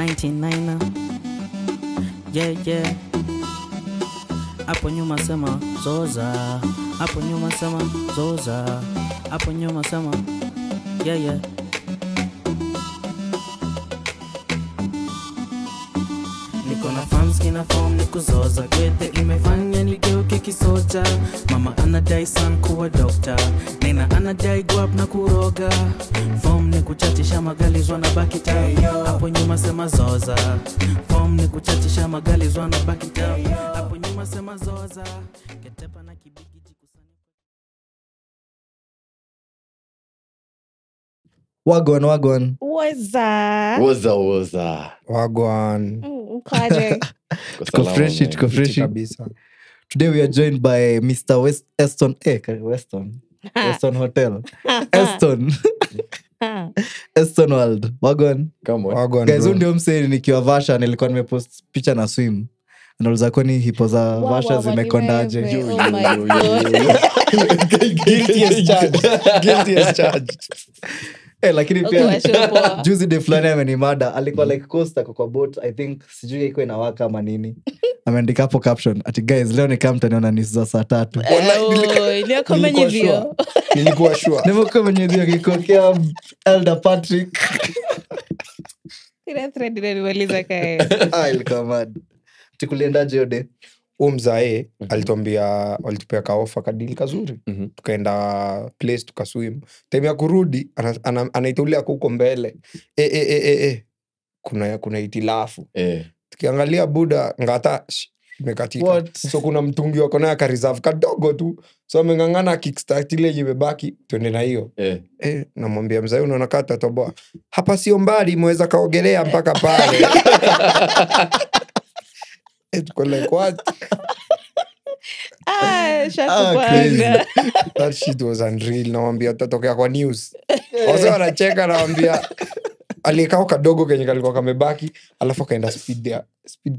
99 yeah hapo nyuma sema zoza, hapo nyuma sema zoza, hapo nyuma sema yeah niko na fans kina form ni kuzoza kwete imefanya nigeuke kisoja. Mama anadai san kuwa doctor, nina anadai go up na kuroga. Form ni kuchatisha magali zwana baki town, hapo nyuma sema zoza. Form ni kuchatisha magali zwana baki town, hapo nyuma sema zoza. Ketepa na kibigi jikusanya. Wagwan Woza Wagwan. Mkaje. tuko fresh Kabisa. Today we are joined by Mr. Eston Hotel. Eston World. Wagwan. Come on. Wagwan. Guys, Bro. ndio msee nikiwa Vasha nilikuwa nimepost picha na swim. Anauliza kwani hipo za Vasha zimekondaje? Oh my God. Guilty as charged. Lakini Okay, pia washopoa. juzi de fulani amenimada alikuwa like Costa kwa boat I think sijui iko inawaka ama nini. Ameandika hapo caption ati guys leo nikaa mtaniona ni za saa 3. Iliyoko menye vio. Nilikuwa sure. Nimekuwa mwenye ndio kikokea Elder Patrick. Ile thread ile niweliza kae. Ilikuwa mad. Tukuliendaje yode? Mzae alituambia walitupea ka offer kadili kazuri. Mhm. Tukaenda place tukaswim. Time ya kurudi anaitulia huko mbele. Kuna itilafu. Tukiangalia buda ngata imekatika. What? So kuna mtungi wako naye ka reserve kadogo tu. So amengangana kickstart ile imebaki twende na hiyo. Namwambia mzee unaona kata toboa. Hapa sio mbali mweza kaogelea mpaka pale. Tuko like what? Shakupanga. That shit was unreal. Nawambia tatokea kwa news. Wase wanacheka nawambia alikao kadogo kenye kalikuwa kamebaki alafu akaenda speed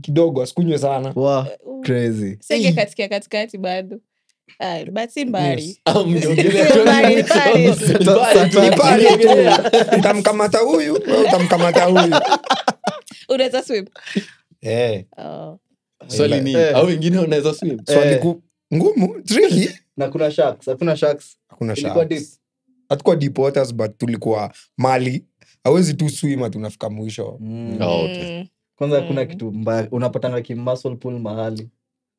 kidogo asikunywe sana. Wow, crazy. Senge katikati bado. But si mbali. Yes. Mbali. Utamkamata huyu utamkamata huyu. Unaweza swim? Oh. Swali ni au wengine wanaweza swim? Swali ngumu, tricky. Na kuna sharks, hakuna sharks. Hakuna Ilikuwa deep. sharks. Hatukuwa deep waters but tulikuwa mali. Hawezi tu swim tunafika mwisho. Okay. Kwanza kuna kitu mbaya unapatanga ki muscle pool mahali.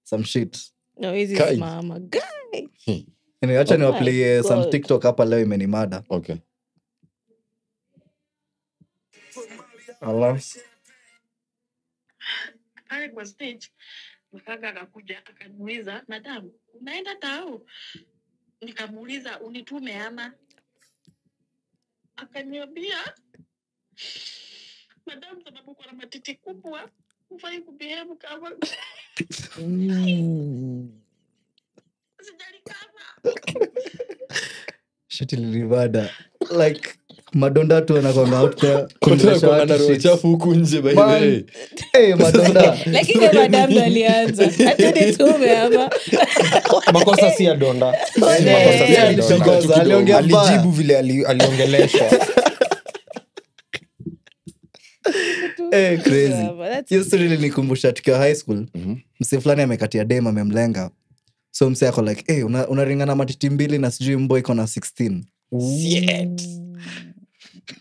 Some shit. No, hizi Kai. mama. Guy. Anyway, acha ni my play some God. TikTok hapa leo imenimada. Okay. Allah. Pale kwa stage mkaka akakuja akaniuliza, madam unaenda tao? Nikamuuliza unitume ama? Akaniambia, madam sababu kwa matiti kubwa ufai kubehave kama sijali kama Shit ilinimada. Like madonda tu wanakwanga out there. Kuna kwa watu roho shit. chafu huku nje by the Man. way. Madonda. Lakini madam ndo alianza. Atende tume ama. Makosa si ya donda. Makosa si ya donda. Aliongea mbaya. Alijibu vile aliongeleshwa. Crazy. That's Hiyo story ilinikumbusha tukiwa high school. Msee fulani amekatia dem amemlenga. So msee ako like, unaringana matiti mbili na sijui mbo iko na 16.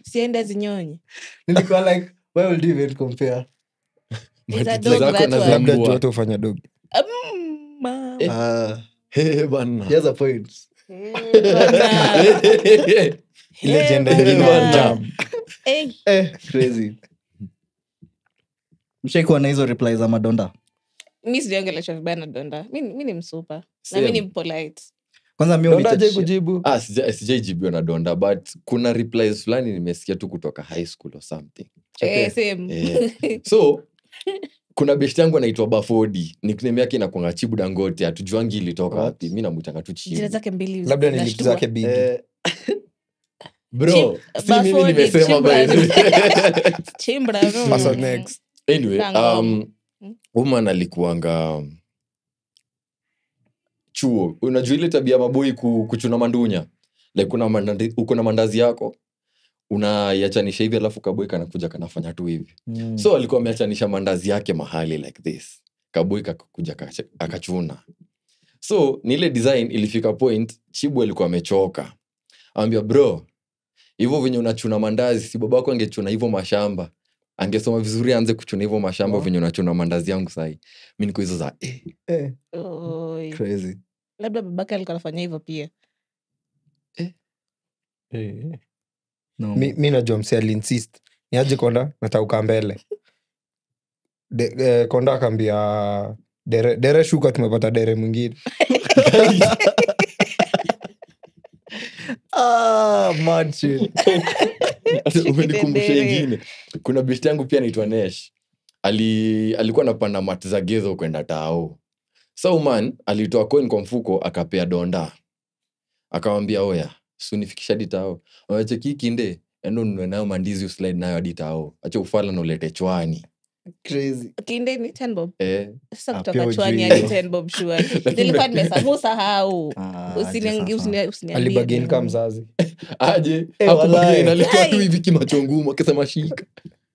sienda zinyonye. Nilikuwa like, why would you even compare? Is a Matiti dog zako that na one? za Labda mbwa. juu watu hufanya dogi. Mama. Bana. He has a point. Ile jenda Hey, ingine bana. jam. Crazy. Mshaikuwa na hizo reply za madonda? Mi sijaongeleshwa vibaya na donda. Mi ni msupa. Na Same. mi ni polite. Kwanza mimi Donda je unitouch. kujibu? Sijaijibiwa na donda but kuna replies fulani nimesikia tu kutoka high school or something. Same. So kuna beshti yangu anaitwa Bafodi, nickname yake inakuanga Chibu Dangote, hatujuangi ilitoka wapi. Mimi namuitanga tu Jina Chibu. zake mbili. Labda ni zinashtua. lips zake big. Bro, si mimi Bafodi, nimesema Chimbra. by the way. Chimbra, no. Person next. Anyway, Tango. woman alikuanga chuo. Unajua ile tabia maboi kuchuna mandunya? Like uko na mandazi yako. unaiachanisha hivi alafu kaboi kanakuja kanafanya tu hivi. So alikuwa ameachanisha mandazi yake mahali like this, kaboi kakuja akachuna. So ni ile design ilifika point Chibu alikuwa amechoka, ambia bro, hivyo venye unachuna mandazi, si babako angechuna hivyo mashamba, angesoma vizuri aanze kuchuna hivyo mashamba venye unachuna mandazi yangu sahi. Mimi niko hizo za crazy. Labda babake alikuwa anafanya hivyo pia. No. Mi najua mse alinsist niaje konda natauka mbele konda akaambia dere shuka, tumepata dere mwingine. Man shit. Umenikumbusha ingine. Kuna besti yangu pia anaitwa Nesh. Alikuwa anapanda mati za gedho kwenda tao. So man alitoa coin kwa mfuko akapea Donda. Akamwambia oya, sunifikisha hadi tao. Wacha kikinde, endo nunue nayo mandizi uslide nayo hadi tao. Acha ufala na ulete chwani. Crazy. Kinde ni 10 bob. Sasa pia kutoka ujui chwani hiyo. hadi 10 bob sure. Nilikuwa nimesahau. Usiniambie. Alibageni kama mzazi. Aje, walai. hapo bageni alitoa tu hivi kimacho ngumu akisema shika.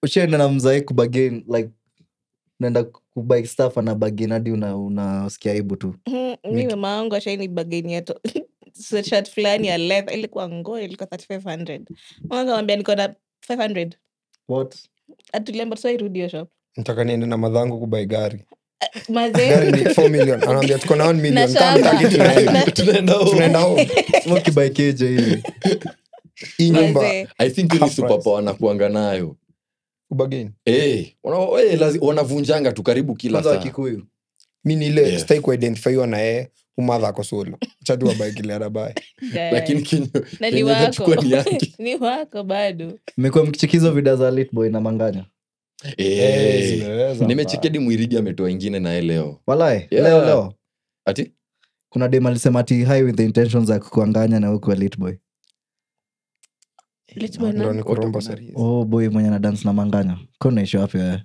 Ushaenda na mzai kubagain like unaenda kubuy stuff na bagin hadi unasikia aibu tu. Mimi mama yangu ashaini bageni yetu. Sweatshirt fulani ya leather ilikuwa ngoe ilikuwa 3500. Mama akamwambia niko na 500. What? Atulemba sasa irudi hiyo shop. Nataka niende na madhangu kubai gari. Mazee. Gari ni 4 million. Anaambia tuko na 1 million Na kama shamba. mtaki tunaenda. Tunaenda home. Smoky by KJ hivi. Hii nyumba Mazee. I think ili Half superpower wanakuanga nayo. kubageni. Wanavunjanga tu karibu kila Kwanza wa saa. Kikuyu. Mi ni ile Yes. stai kuidentifyiwa na yeye umadha ako solo. Chatu wabai kile anabai. Lakini Na ni kenye wako. nachukua ni yake. Ni wako bado. Mmekuwa mkichikizo vida za Lit Boy na Manganya. Zimeweza. Nimechekedi Mwirigi ametoa ingine naye leo. Walai, Yeah. leo. Ati? Kuna dem alisema ati high with the intentions za kukuanganya na huku wa Lit Boy. Let's go Ndio na ni kuromba serious. Oh boy mwenye na dance na Manganya. Kwa unaishi wapi wewe?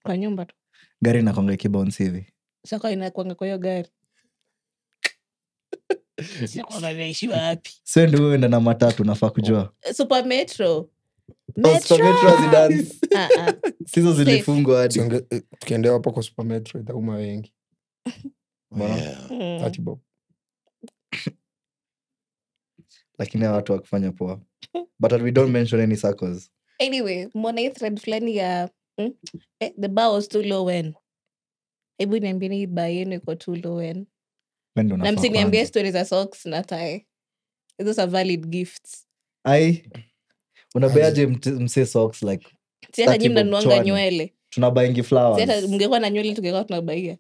kwa nyumba tu. Gari inakwanga ikibounce hivi. Sasa inakuanga kwa hiyo gari. Sasa kwa naishi wapi? Sio ndio uenda na matatu nafaa kujua. Super Metro. Super Metro hazidance. Ah. Sizo zilifungwa hadi. Tukiendea hapo kwa Super Metro itauma wengi. Yeah. 30 bob. Lakini hawa watu wakufanya poa. But we don't mention any circles. Anyway, mbona hii thread fulani ya the bar was too low when. Hebu niambie ni bar yenu iko too low when. Wendo Na nafaa. msiniambie kwanza. stories za socks na tie. Those are valid gifts. Ai. Unabeaje mse socks like Si hata 30 nyinyi bob mnanuanga chwani. nywele. tunabaingi Si hata flowers. mngekuwa na nywele tungekuwa tunabaia.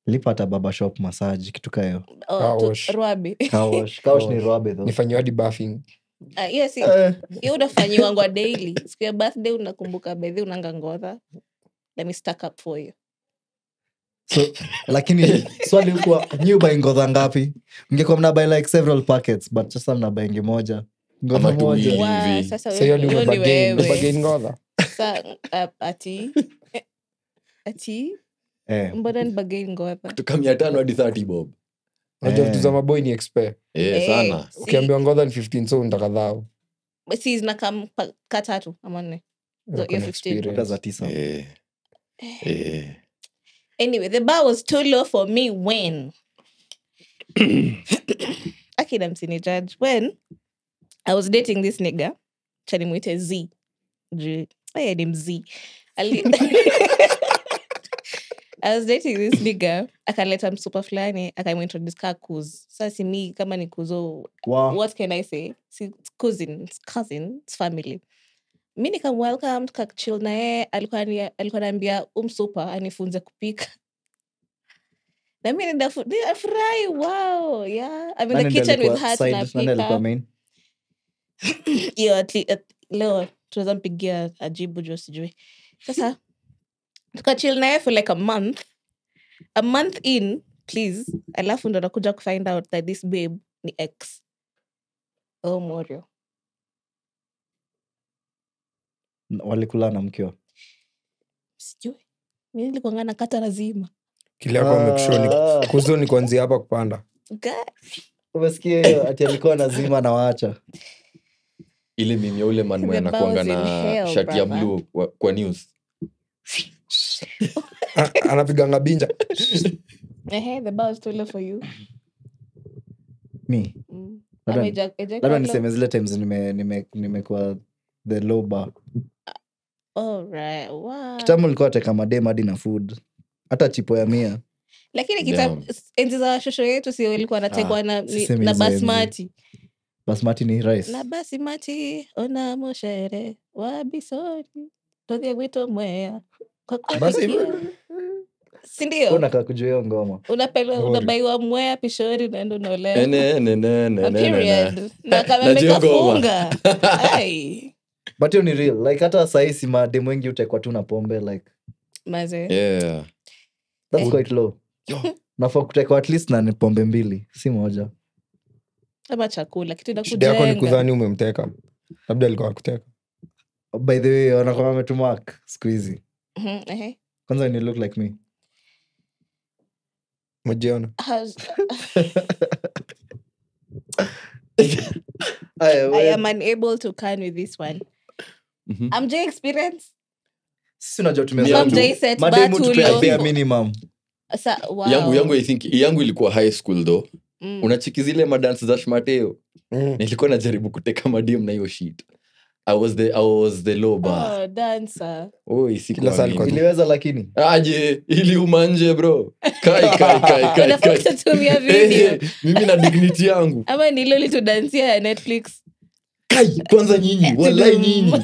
Lipata baba shop massage kitu kayo. Car wash. Rwabi. Kawash. Kawash ni roabe though. Nifanyiwa hadi buffing. Yes, hiyo unafanyiwangwa daily. Siku ya birthday unakumbuka bedhi unanga ngodha. Let me stack up for you. So, lakini swali huko new buy ngodha ngapi? Mngekuwa mnabuy like several packets but sasa mnabuy moja. Ngodha Ama moja. tuwili. Wow, hivi. sasa Sasa hiyo ni hiyo ni wewe. ubageni ngodha. Sasa ati mbona ni bageni ngodha? Kutoka 500 hadi 30 bob. Unajua vitu za maboy ni expert. Sana. Si- Ukiambiwa ngodha ni 15 so nitakadhao. si zinakam katatu ama nne. Hiyo 15. Kuta za 9. Anyway, the bar was too low for me when akina msini judge when I was dating this nigga chani mwite Z. Ni mz. I was dating this nigga akaleta msupa fulani akamintroduce ka kuz. Sasa mi kama ni kuzo Wow. what can I say? Si cousin, it's family. Mi nikam welcome tukachill na yeye alikuwa ananiambia msupa anifunze kupika. Na mimi nafurahi wow, yeah. I'm in the kitchen with her tunapika. Hiyo leo tunaweza mpigia ajibu jo sijui. Sasa tukachill na yeye for like a month in please, alafu ndo nakuja kufind out that this babe ni ex. Oh Morio. Walikulana mkiwa. Sijui. Mimi nilikuwa ngana kata lazima. Kile yako amekushoni. Kuzo ni kuanzia hapa kupanda. God. Umesikia hiyo ati alikuwa nazima na waacha. ile mimi ya ule man mwenye The anakuanga balls in na hell, shati ya brother. blue kwa news. Anapiganga binja. The bar is too low for you. Me. Mm. Labda- Ama labda low? niseme zile times nimekuwa the low bar. Alright, wow. Kitambo nilikuwa nateka madem hadi na food, hata chipo ya 100. Lakini Damn. enzi za shosho yetu sio ilikuwa nategwa sisemi na hizo enzi. basmati. Basmati ni rice. Na basmati ona moshere wabisori todhie wito mwea. Kwa Basi- kufikia. Si ndio? Unakaa kujua hiyo ngoma. Unabaiwa mwea pishori naenda unaolewa. A Period. Na kama Najua ngoma. amekafunga. Ai. But hiyo ni real. Like hata sahi si madem wengi utekwa tu na pombe like Maze. Yeah. that's quite low. Nafaa kutekwa at least na ni pombe 2, si moja. Ama chakula kitu Shida yako ni inakujenga. kudhani umemteka. Labda alikuwa akuteka. By the way, wanakuwa wametumark siku hizi. Kwanza ni look like me. Umejiona? Aya, I am unable to can with this one. Mhm. I'm J experience. sisi unajua Ni yangu. Some tumezoea J set mademu tupea batulo. bare minimum. Wow. yangu I think yangu ilikuwa high school though. Mm. Unachiki zile madance za shmateo. Mm. Nilikuwa najaribu kuteka madem na hiyo shit. I was the low bar. Oh, dancer. Oi, siku Kila saa alikuwa Iliweza lakini aje ili umanje bro. Kai. Unafaa kutumia video. Mimi na dignity yangu. Ama ni ile ulitudansia ya Netflix. Kai kwanza nyinyi, wallahi nyinyi.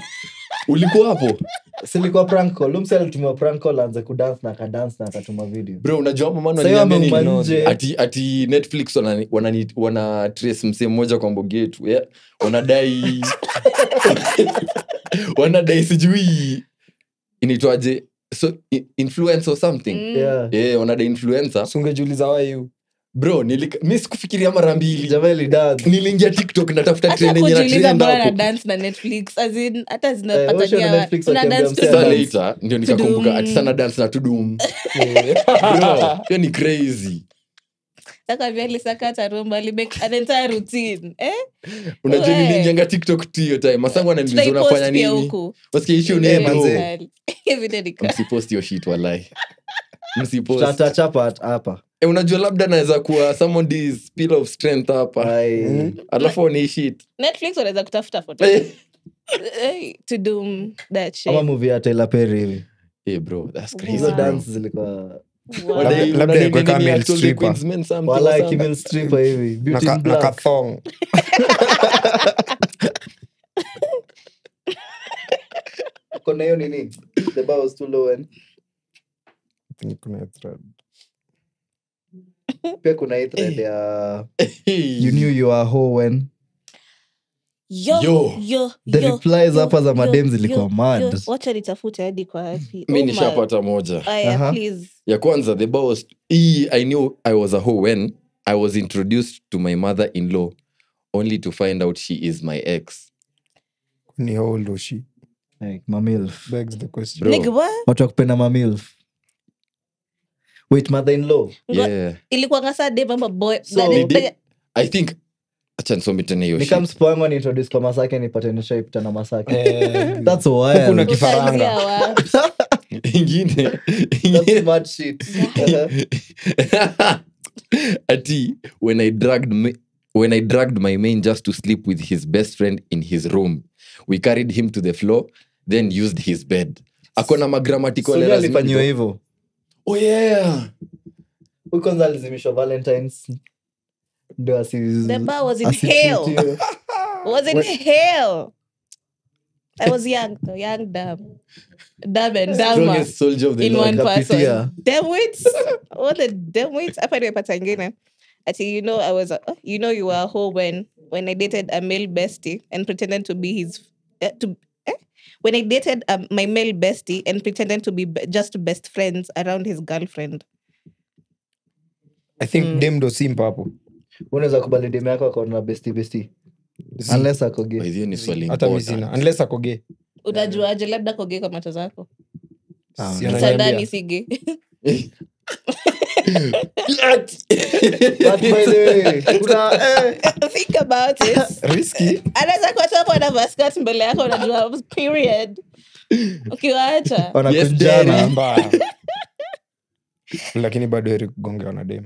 Ulikuwa hapo? silikuwa prank call. Lumse alitumia prank call aanze kudance na akadance na akatuma video. Bro, unajua hapo maana Sasa hiyo waniambia nini? ameuma nje. Ati Netflix wana trace msee mmoja kwa mbogi yetu. Yeah. Wanadai sijui inaitwaje, so influencer or something. Yeah. Wanadai influencer. Sungejiuliza why you. Bro, mimi sikufikiria mara mbili. Jameli dance. Niliingia TikTok natafuta Hata trend yenye na kujiuliza trend mbona na hapo. dance na Netflix. As in, hata Washa na zinapatania. Netflix Una wakiambia dance msee to Sasa dance. later ndio nikakumbuka Tudum. ati sana dance na tudum. Bro, hiyo ni crazy. Saka vya lisakata rumba li make an entire routine. Unajua We. niliingia TikTok tu hiyo time. Masangu ananiuliza Tutaipost unafanya pia nini? huku. Wasikia issue ni Eh, bro. manze. Video ni kali. Msipost hiyo shit wallahi. Msipost. Tutachapa hapa. Unajua labda naweza kuwa someone this pill of strength hapa. Ai. Alafu ni shit. Netflix wanaweza kutafuta photo. To do that shit. Ama movie ya Tyler Perry hivi. Bro, that's crazy. Hizo Wow. dance zilikuwa Wow. Labda ilikuwa kama male stripper. wala kimel stripper hivi. Beauty in Na black. kathong. Kuna hiyo nini? The bar was too low and Kuna thread. pia kuna hii thread ya you knew you were a hoe when Yo. the replies hapa za madem zilikuwa mad. Wacha nitafute hadi kwa wapi. Mimi nishapata moja. Aya, Aha. please. Ya kwanza the boss I knew I was a hoe when I was introduced to my mother-in-law only to find out she is my ex. Ni how old was she? Like mamilf. Begs the question. Bro. Nigga, what? Watu wakupenda mamilf. Wait, mother-in-law. Yeah. Ilikuwa ngasa dem ama boy. So- Na They nilipea- did- I think acha nisome tena hiyo Ni shit. kama msipoangu ni introduce kwa Masake nipate nishaipita na Masake. Eh, That's Huku na wild. kifaranga. Utaanzia wapi? Ingine. That's mad shit. Ati when I dragged my man just to sleep with his best friend in his room, we carried him to the floor, then used his bed. Akona magrammatical So ndio errors alifanyiwa mingi. hivyo. Oh yeah. Huyu kwanza alizimishwa Valentines. Ndio The bar was in hell. Was in hell. I was young though, young, dumb. Dumb and dumber. Strongest soldier of the In Lord. one person. Kapitia. Demwits. All the demwits. Hapa nimepata ingine. Ati, you know you were a hoe when I dated a male bestie and pretended to be his when I dated my male bestie and pretended to be just best friends around his girlfriend. I think dem ndo simpa hapo. Unaweza kubali demu yako akaona bestie. Unless ako By gay. the way, ni swali Hata mi important. sina. Unless ako gay. Unajuaje labda koge kwa macho zako? Si Kitandani ananiambia. Kitandani si gay. But by the way, kuna Think about it. Risky. Anaweza kuwa top hapo anavaa skirt mbele yako unajua period ukiwaacha wanakunjana mbaya lakini bado heri kugongewa na dem.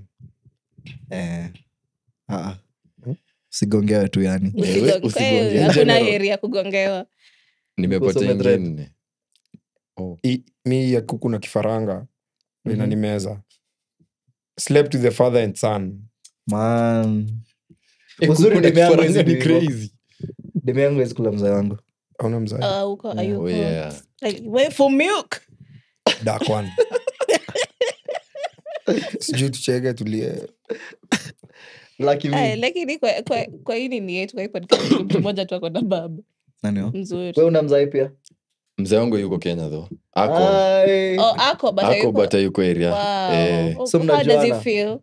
sigongewe tu yani usigongewe. hakuna heri ya kugongewa. Nimepata Kusome ingine. Mi ya kuku na kifaranga inanimeza. Slept with the father and son. man. Eh, Uzuri kuku na demu yangu kifaranga hizi ni ni hivyo. crazy. Demu yangu hawezi kula mzee wangu. Hauna mzazi? Uko ayuko Oh, yeah. like wait for milk. Dark one. Sijui tucheke tulie. Lucky me. Ay, lakini kwa hii nini yetu kwa hii podcast mtu mmoja tu ako na baba Nani huyo? mzuri. Wewe una mzai pia? Mzee wangu yuko Kenya though. Ako Ai. Ako but ako but yuko area. wow. So How does mnajuana? it feel?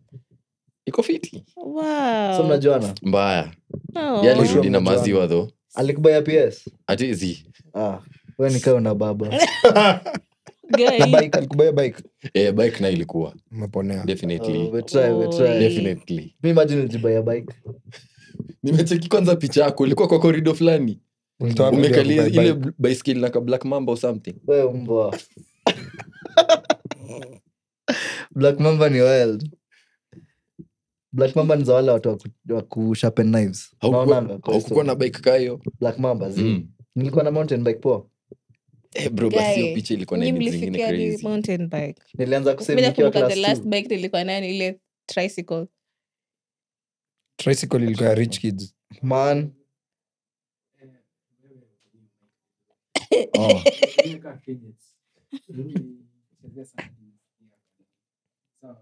Iko fiti. Wow. So mnajuana? Mbaya. Oh. Yali rudi na mnajuana. maziwa though. Alikubaya PS? Ati zi. Wewe nikao na baba. Guy. Na bike, alikubaya bike. Bike na ilikuwa. Umeponea. Definitely. We try. Definitely. Me imagine ulijibaya bike. Nimecheki kwanza picha yako. Ulikuwa kwa corridor fulani. Ulitoa wapi Umekalia bike? ile bicycle na ka Black Mamba or something. Wewe mbwa. Black Mamba ni wild. Black Mamba ni za wale watu wa kusharpen knives. Unaonanga kwa Haukuwa na story. bike kayo. Black Mamba zi. Mm. Nilikuwa na mountain bike poa. Bro, basi hiyo Guy, picha ilikuwa na mimi nini zingine nilifikia ni crazy. mountain bike. Nilianza Mimi kusema nikiwa nakumbuka class the last 2. bike nilikuwa nayo ni ile tricycle. Tricycle ilikuwa ya rich kids. Man. Oh.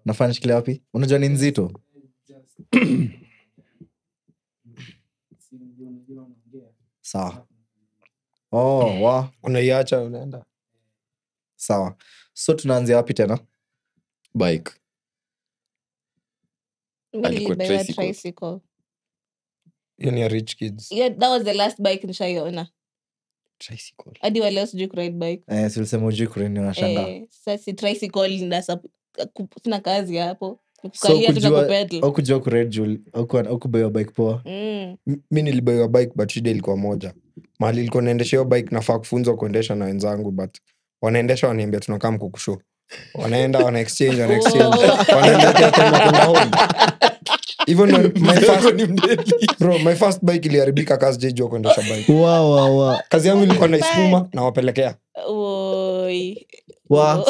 Nafanya shikilia wapi? Unajua ni nzito? Sawa. Wa. Unaiacha unaenda. Sawa. So tunaanzia wapi tena? Bike. Mimi Alikuwa nilibeba tricycle. tricycle. Hiyo ni ya rich kids. Yeah, that was the last bike nishaiona. Tricycle. Hadi wale sijui kuride bike. Silisema ujui kureni unashanga. Sasa si tricycle sina kazi hapo. So Kukalia tu na kupedal. au kujua kuredi juu au kubeba bike poa. Mi nilibaiwa bike but shida ilikuwa moja. Mahali ilikuwa naendesha hiyo bike nafaa kufunzwa kuendesha na wenzangu but wanaendesha waniambia tunakaa mkukusho. Wanaenda wana exchange. Wananiletea tena kwenda home. Even my first bike iliharibika kazi jejo kuendesha bike. Wa. Kazi yangu ilikuwa naisukuma na wapelekea. Oi.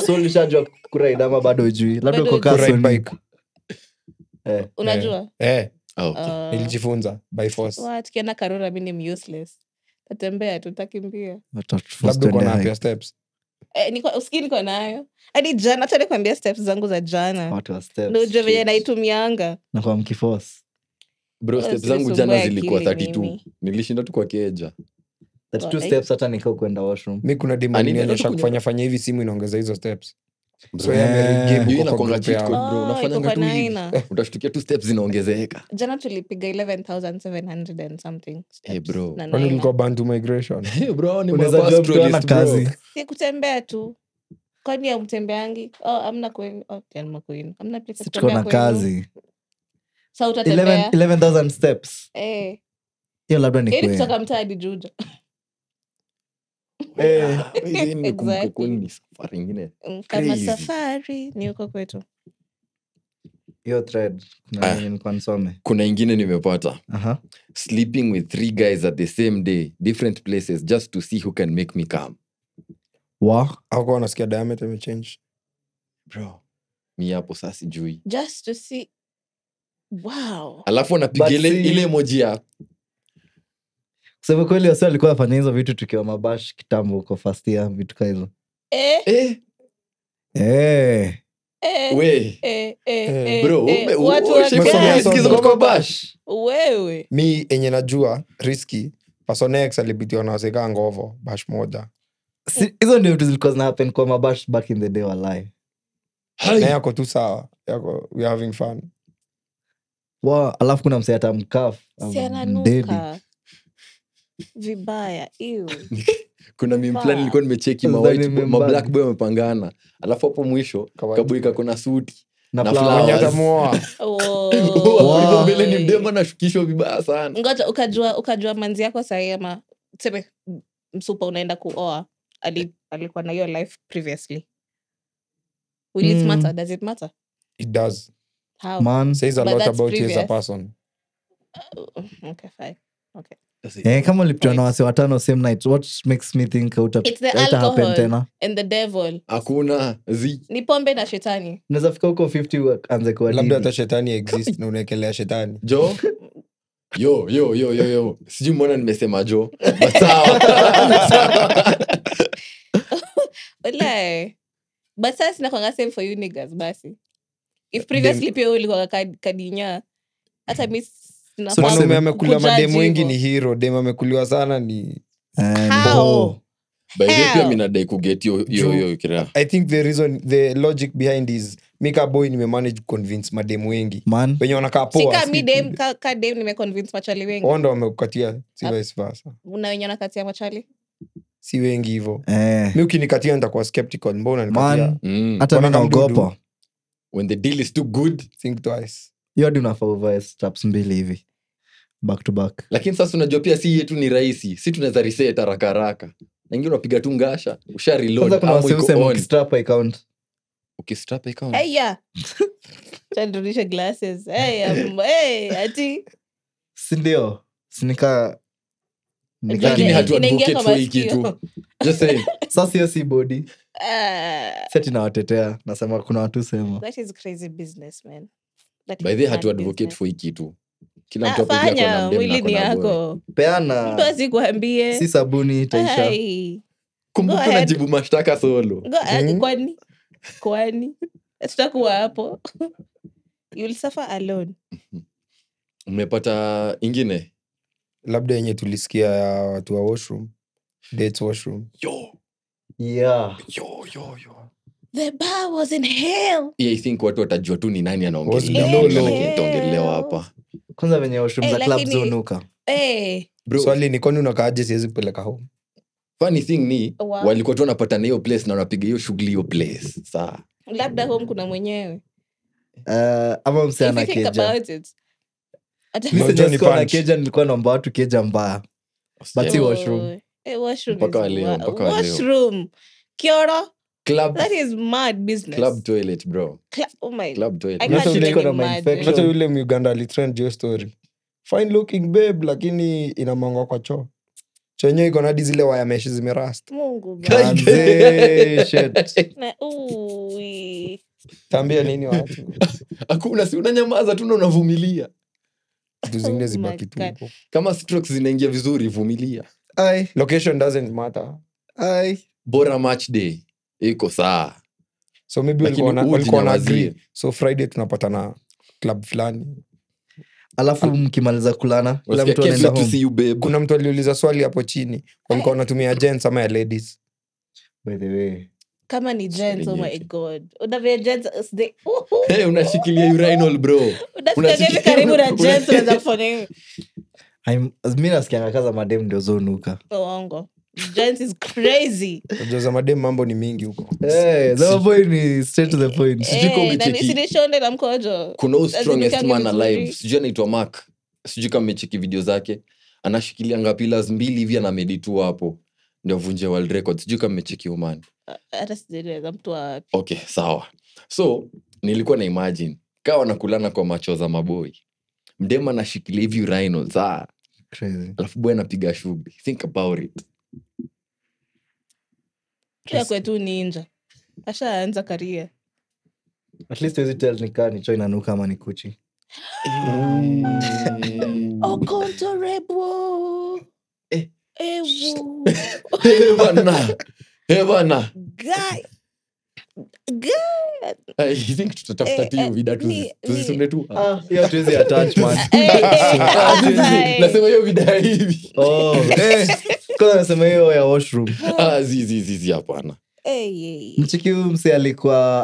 So ulishajua kuride ama bado ujui? Labda Bado uko hujui. kaso Kuride ni. bike. Unajua? Okay. Nilijifunza by force. Tukienda Karura mimi ni useless. Tatembea tutakimbia. Labda uko na pia steps. Usikii niko nayo. Hadi jana hata nikwambia steps zangu za jana. Watu wa steps. Ndio ujue venye naitumianga. Na kwa mkiforce. Bro, steps zangu Usinisumbue jana zilikuwa akili 32. mimi. Nilishinda tu kwa keja. 32 steps hata nikao kwenda washroom. Mi kuna demu Ani- alinionyesha kunywa- kufanya hivi simu inaongeza hizo steps. So Bro, yeye ameregain hiyo kwa inakuanga group cheat yao. code, bro. Oh, Unafanyanga iko kwa tu hivi. naina. Utashtukia tu steps zinaongezeka. Jana tulipiga 11,700 and something steps bro. na Kwani naina. ulikuwa Bantu migration? Bro, ni Unaweza mabus jua mtu ana tourist, bro. kazi. Si kutembea tu. Kwani ya mtembeangi? Amna kwenu. Tena kwenu. Amna place Si tuko na kazi. Sasa utatembea. 11,000 steps. Hiyo labda ni Ili kweli. kutoka mtaa hadi Juja. Hizi ni kumbuka Exactly. kwani ni safari ingine. Kama Crazy. safari ni huko kwetu. Hiyo thread. Kuna nini nilikuwa nisome. Kuna ingine nimepata. Aha. Sleeping with 3 guys at the same day, different places, just to see who can make me calm. Wa. Hawakuwa wanasikia diameter imechange. Bro, mi hapo sasa sijui. Just to see. Wow. Alafu anapiga But ile see- ile emoji ya Kusema kweli wasi walikuwa wafanya hizo vitu tukiwa mabash kitambo huko first year vitu ka hizo. we bro, Watu umesomea kwa bash. wewe. Mi enye najua riski Pasonex alibitiwa na waseka ngovo bash moja. Hizo ndio vitu zilikuwa zina happen kwa mabash back in the day walai. Na yako tu sawa. Yako we having fun. Wa, alafu kuna msee hata mkaf. Si ananuka. Vibaya. Ew. Kuna meme fulani nilikuwa nimecheki Sasa ma white ni boy, meme ma black bag. boy wamepangana. Alafu hapo mwisho Kawaida. kabui kako na suti. Na Na flowers. Mwenye flowers. atamuoa. Hapo mbele ni mdema anashukishwa vibaya sana. Ngoja ukajua manzi yako sahi ama tuseme msupa unaenda kuoa alikuwa na hiyo life previously, will it matter? Does it matter? It does. How? Man. Says a But lot that's about you as a previous. person. Okay, fine. Okay. Kama ulipitiwa na wase watano same night, what makes me think It's the happen alcohol tena? and the devil. hakuna Ni pombe na shetani. Unaweza fika huko 50 anze kuwa Labda didi. hata shetani exist na unaekelea shetani. jo yo sijui mbona nimesema jo but sawa. Walai. But sasa sinakwanga same for you niggas basi. If previously pia ulikuwa kadinya, hata mi So mwanaume amekula kujudge mademu wengi hivyo. ni hero, dem amekuliwa sana ni How? By the way, pia Hell. mi nadai kuget yo kira I think the logic behind is Mika boy nimemanage convince mademu wengi Man. wenye wanakaa Sika poa mi dem ka dem nimeconvince machali wengi. wanda wamekukatia si vice versa, Una wenye nakatia machali? si wengi hivyo. Mi ukinikatia nitakuwa skeptical, mbona nikatia? Man. Hata mi Mbona naogopa. kamdudu? when the deal is too good. Think twice. Hiyo hadi unafaa uvae straps mbili hivi back to back. Lakini sasa unajua pia si yetu ni rahisi, si tunaweza reset haraka na ingine unapiga tu ngasha usha Kwanza reload kuna ama wase iko husema on ukistrap account. ukistrap account. Aya. Chandrudisha glasses. Hey, ati. Si ndio? Sinika Lakini Ina- hatu inaingia advocate kwa for hiki masikio. tu. Just saying. sasa hiyo si body. Ah, Seti nawatetea. Nasema kuna watu sema. that is crazy business, man. That By is the way, hatu bad advocate business. for hiki tu. Kila mtu hapo Fanya, yako na mdem mwili na ni kona boy. yako. Mtu Peana. asikuambie. Si sabuni itaisha. Ai. Kumbuka Go ahead. najibu mashtaka solo. Kwani tutakuwa hapo. You will suffer alone. Umepata ingine? Labda yenye tulisikia ya watu wa washroom, dates washroom. Yeah. The bar was in hell. Yeah, I think watu watajua tu ni nani Was anaongelea. below low. Lakini itaongelewa hapa. Kwanza venye washroom za Eh, club lakini- zonuka. Eh, Bro, Swali ni kwani unakaaje siwezi kupeleka home? funny thing ni Wow. walikuwa tu wanapatana hiyo place na wanapiga hiyo shughuli hiyo place. Saa. labda home kuna mwenyewe. Ama mse If ana you think keja. about it. Ata- No, Mse Johnny sikuwa na Punch. keja, nilikuwa naomba watu keja mbaya. But si Yeah. washroom. Washroom Mpaka is wa leo, mpaka wa leo. washroom. Kioro, Club, that is mad business. club toilet, bro. Oh my. Club toilet. I Hata can't ule even iko na imagine. infection. Hata yule Muganda alitrend hiyo story. Fine looking babe lakini inamangwa kwa choo. Chenye iko na hadi zile wire mesh zimerust. Mungu baba. Manze, shit. Ui. Tambia nini watu? Hakuna, si unanyamaza tu na unavumilia. Vitu zingine Oh zibaki my tu God. huko. Kama strokes zinaingia vizuri, vumilia. Ai, Location doesn't matter. ai. Bora match day iko saa. So maybe Lakini walikuwa na ujinyamazie. agree. So Friday tunapatana club fulani. Alafu mkimaliza kulana kila Unasikia, mtu "Can't anaenda wait to home. see you, babe." Kuna mtu aliuliza swali hapo chini. Walikuwa wanatumia gents ama ya ladies. By the way. Kama ni gents, oh my Nyeti. god. Unavyo gents, Hey, unashikilia urinal, bro. unafika hivi karibu na gents unaweza kufanya hivi. Mi nasikianga kaza madem ndio zonuka. Uongo. Gents is crazy. Unajua za madem mambo ni mingi huko. The boy ni straight to the point. Sijui kama Na umecheki. nisinishonde na mkojo. Kuna huyu strongest Azinukangi man vizuri. alive, sijui anaitwa Mark, sijui kama mmecheki video zake, anashikilia ngapilas 2 hivi anameditu hapo ndio avunje world record, sijui kama mmecheki huyo man. Hata sijaeleza mtu wa Okay, sawa. So nilikuwa na imagine kawa nakulana kwa macho za maboi, mdema anashikilia hivi urinals, Crazy. alafu boy anapiga shughuli. Think about it. kila kwetu ninja. Ashaanza career. At least huwezi tell nikaa ni choi nanuka ama ni kuchi. Okontorebo. Ewu. Bana. Guy. I think tutatafuta tu hiyo vida tuzisunde tu. Hiyo hatuwezi attach, man. Nasema hiyo vida hivi. Oh, kwanza nasema hiyo ya washroom. Zizi hapana. Mchiki huyu mse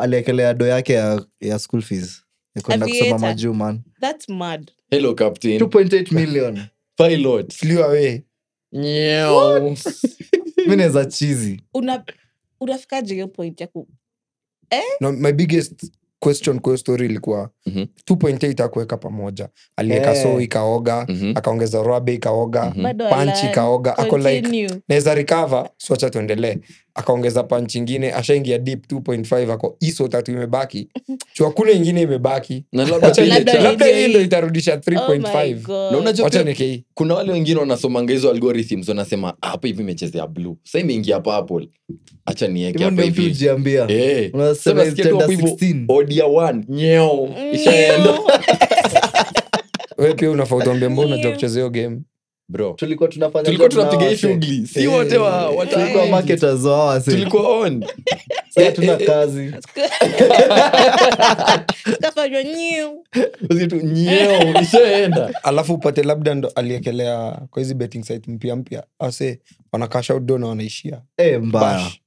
aliekelea do yake ya school fees ya kwenda kusoma Aviator. majuu, man. That's mad. Hello captain. 2.8 million. Pilot. Flew away. Nyeo. Mi naeza chizi. Unafikaje hiyo point ya ku No, my biggest question kwa hiyo story ilikuwa 2.8 akuweka pamoja aliweka so ikaoga akaongeza rabe ikaoga Bado punch ala- ikaoga ako like continue. naweza recover so acha tuendelee akaongeza punch ingine ashaingia deep 2.5 ako iso tatu imebaki chua kuna ingine imebaki Na labda Wacha ile Labda cha- ile- labda hii ndo itarudisha Oh my 3.5 God. Na unajua wacha pia nikei kuna wale wengine wanasomanga hizo algorithms wanasema hapa hivi imechezea blue sasa imeingia purple acha niweke hivyo hapa ndio mtu hivi hujiambia. eh Unasema sasa nasikia tu hapo hivyo 16. odia 1 nyeo ishaenda wewe pia unafaa utuambie mbona unajua kucheza hiyo game bro tulikuwa tunafanya tulikuwa job na tunapiga hii wase. shughuli si wote wa tulikuwa marketers wa hawa wase. tulikuwa on Sasa hatuna kazi Kafanywa new. Usi tu nyeo ishaenda alafu upate labda ndo aliekelea kwa hizi betting site mpya ase wanakash out do na wanaishia mbaya Bash.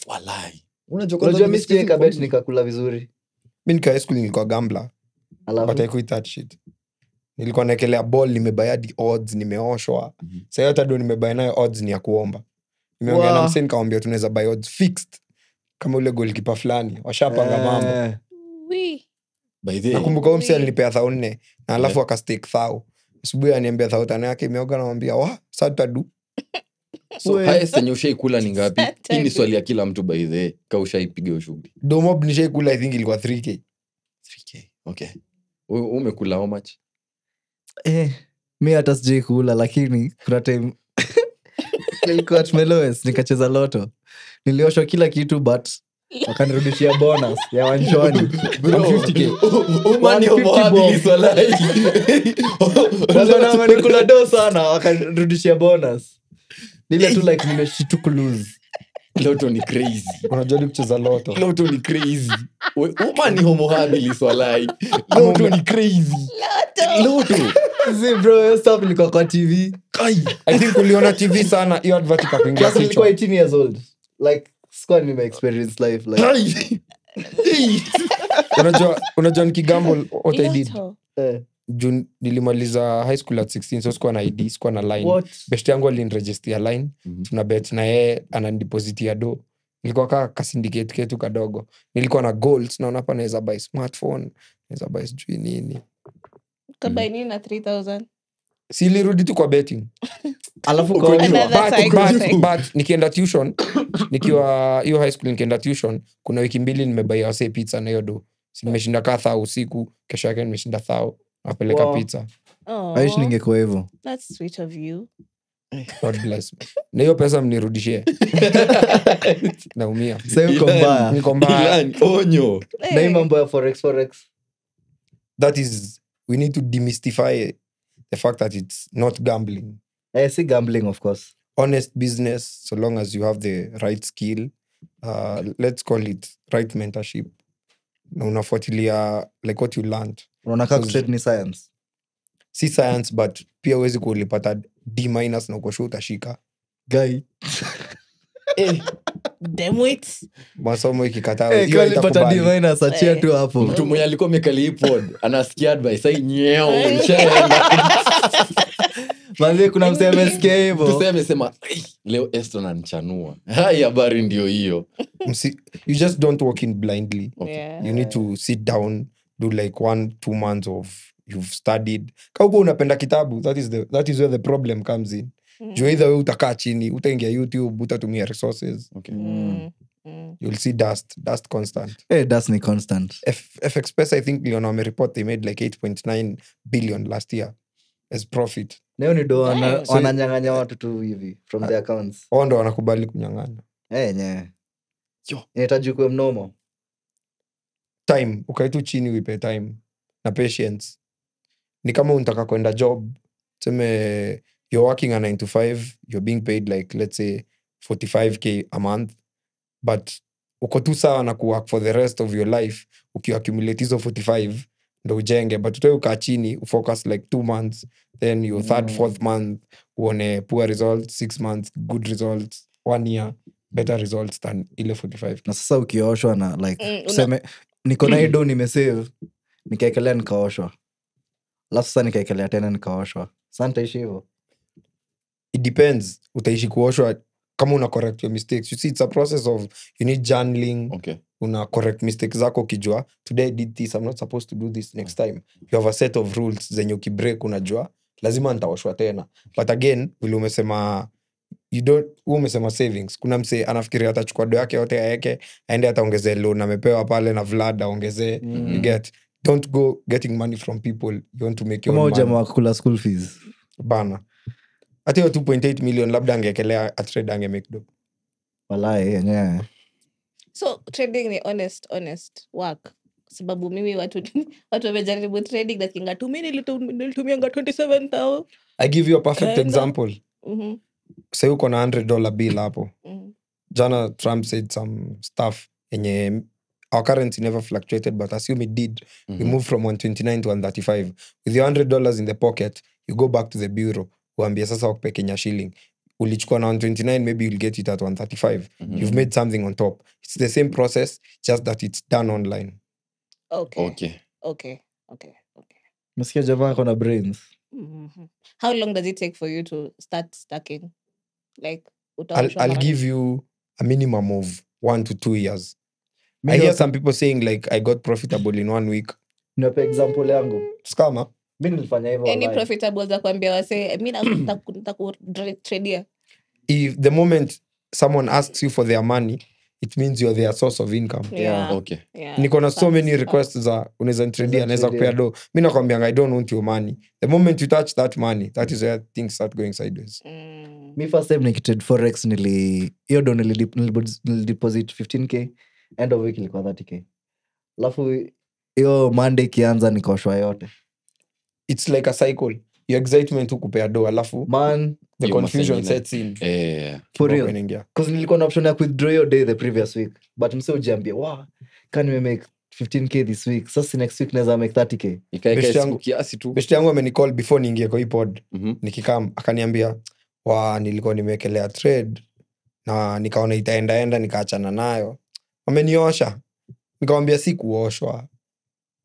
walai unajua kwanza unajua mi nimesikia sijaeka kwa- bet nikakula vizuri mi nikiwa high school nilikuwa gambler alafu but I quit that shit nilikuwa naekelea ball nimebaya di odds nimeoshwa sasa hata do nimebaya nayo odds ni ya kuomba nimeongea na Wow. mseni kawambia tunaweza buy odds fixed kama ule goalkeeper fulani washapanga mambo Eh, Wee. by the way, nakumbuka huyu msee alinipea 4,000 na alafu akastake 1,000 asubuhi aniambia 1,000 yake imeoga namwambia wa satadu so highest yenye ushaikula ni ngapi Sata hii ni tu. swali ya kila mtu by the way ka ushaipiga hiyo shughuli domob nishaikula I think ilikuwa 3k 3k okay umekula how much mi hata sijai kuula lakini kuna time nilikuwa tumeloes nikacheza loto nilioshwa kila kitu but wakanirudishia bonus ya wanchoni 150K. umani 150 umwabili bob. swalai Waliona wamenikula do sana wakanirudishia bonus nile tu like nimeshitu kulose loto ni crazy unajua ni kucheza loto loto ni crazy umani homohabili swalai loto ni crazy loto See, bro hiyo stuff ilikuwa kwa tv I think uliona tv sana hiyo advert ikakuingia Plus nilikuwa kichwa 18 years old like sikuwa nime experience life like unajua nikigamble what I did Lotto. juu nilimaliza high school at 16 so sikuwa na id sikuwa na line what best yangu alinregistia line tuna bet na yeye ananipositia do nilikuwa kaa kasindicate ketu kadogo nilikuwa na goals naona hapa naweza buy smartphone naweza buy sijui nini Kabai nini na 3,000? silirudi tu kwa betting alafu Uko kwa juu. Another But- cycle but- thing. but nikienda tuition nikiwa hiyo high school nikienda tuition kuna wiki 2 nimebaia wase pizza na hiyo do Si nimeshinda kaa thao usiku kesho yake nimeshinda thao napeleka Wow. pizza Aw, aishi ningekuwa hivyo that's sweet of you. God bless me. Na hiyo pesa mnirudishie naumia Sasa uko mbaya niko mbaya Ilani, onyo na hii mambo ya forex that is we need to demystify the fact that it's not gambling si gambling of course honest business so long as you have the right skill let's call it right mentorship na unafuatilia like what you learned unaona kaa kutrade ni science si science but pia uwezi kuulipata d minus na ukoshu utashika guy Damn it. masomo ikikataa Eh, hiyo kama nilipata D haitakubali. minus, achia tu hapo mtu mwenye alikuwa amekali pod anasikia advice ai nyeo ishaenda manzie kuna msee amesikia hivyo tuseme amesema "Ai, leo Eston ananichanua hai habari ndio hiyo You just don't walk in blindly Yeah. you need to sit down do like 1-2 months of you've studied kauko unapenda kitabu that is where the problem comes in juu either we utakaa chini utaingia youtube utatumia resources you'll see dust constant das ni constant FXpress I think liona wamereport they made like 8.9 billion last year as profit nayo ni do Damn. wananyang'anya watu tu hivi from their accounts wao ndo wanakubali kunyang'anya nye Yo. inahitaji kuwe mnomo time ukae tu chini uipe time na patience ni kama unataka kwenda job tuseme you're working a 9 to 5 you're being paid like let's say 45k a month but uko tu sawa na kuwork for the rest of your life ukiaccumulate hizo 45 ndo ujenge but utoe ukaa chini ufocus like 2 months then your third fourth month uone poor results 6 months good results 1 year better results than ile 45 na sasa ukioshwa na like una- tuseme niko na hii do nimesave nikaekelea nikaoshwa alafu sasa nikaekelea tena nikaoshwa sa nitaishi hivo it depends utaishi kuoshwa kama una correct your mistakes. You see, it's a process of, you need journaling, Okay. una correct mistakes zako ukijua today I did this, I'm not supposed to do this next time. You have a set of rules zenye ukibreak unajua lazima nitaoshwa tena. But again, vile umesema umesema savings, kuna mse anafikiria atachukua do yake yote aeke aende ataongezee loan amepewa pale na Vlad aongezee. You get, don't go getting money from people, you want to make your kama own money. ujamaa kula school fees Bana hata hiyo 2.8 million labda angeekelea atrade angemake do. walai yenyewe So trading ni honest work. Sababu mimi watu wamejaribu trading na kinga tu mimi nilitumianga 27,000. I give you a perfect Kinda. example. Say uko na $100 bill hapo. Jana Trump said some stuff yenye our currency never fluctuated, but assume it did. We moved from 129 to 135. With your $100 in the pocket, you go back to the bureau. Uambie sasa wakupe Kenya shilling. Ulichukua na 129, maybe you'll get it at 135. You've made something on top. It's the same process, just that it's done online. Okay. mesikia jamaa ako na brains How long does it take for you to start stacking? Like I'll give you a minimum of 1 to 2 years. I Mi hear niwape- some people saying like I got profitable in 1 week. niwape example yangu Scammer. mi nilifanya hivyo any online. profitable za kuambia wase mimi nitakutradia. If the moment someone asks you for their money, it means you're their source of income. Okay. Niko na so many Facts. requests za unaweza nitradia, naweza Tradia. kupea do. Mi nakwambianga I don't want your money. The moment you touch that money, that is where things start going sideways. mi first time nikitrade forex hiyo do nilideposit 15k end of week ilikuwa 30k alafu hiyo monday ikianza nikoshwa yote It's like a cycle. Your excitement tu kupea do, alafu man the Hiyo confusion masaa sets in. for real Inaingia. cause nilikuwa na option ya withdraw your day the previous week but mse ujiambia wow can we make 15k this week sasa next week naweza make 30k Ikaeka Best siku yangu- kiasi tu. Best yangu amenicall before niingie kwa hii pod. Mhm. Nikikam akaniambia nilikuwa nimewekelea trade na nikaona itaendaenda nikaachana nayo, ameniosha. Nikamwambia si kuoshwa,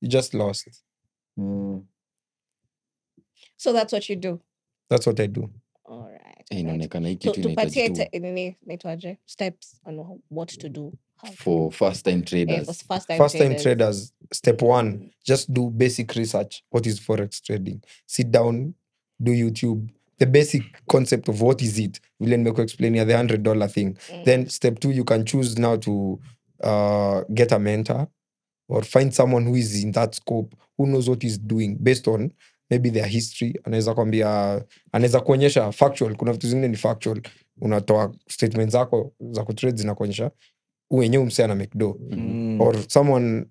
you just lost. So that's what you do. That's what I do. All right. Inaonekana hii kitu Tupatie inahitaji tu nini naitwaje steps on what to do. How to for first time do. traders. For first time First time traders. traders, step 1, just do basic research. What is forex trading? Sit down, do YouTube, the basic concept of what is it. Vile nimekuexplainia the $100 thing. Then step 2, you can choose now to get a mentor or find someone who is in that scope, who knows what he's doing based on maybe their history. Anaweza kuonyesha factual. Kuna vitu zingine ni factual, unatoa statements zako za kutrade zinakuonyesha wenyewe mse ana make do. Or someone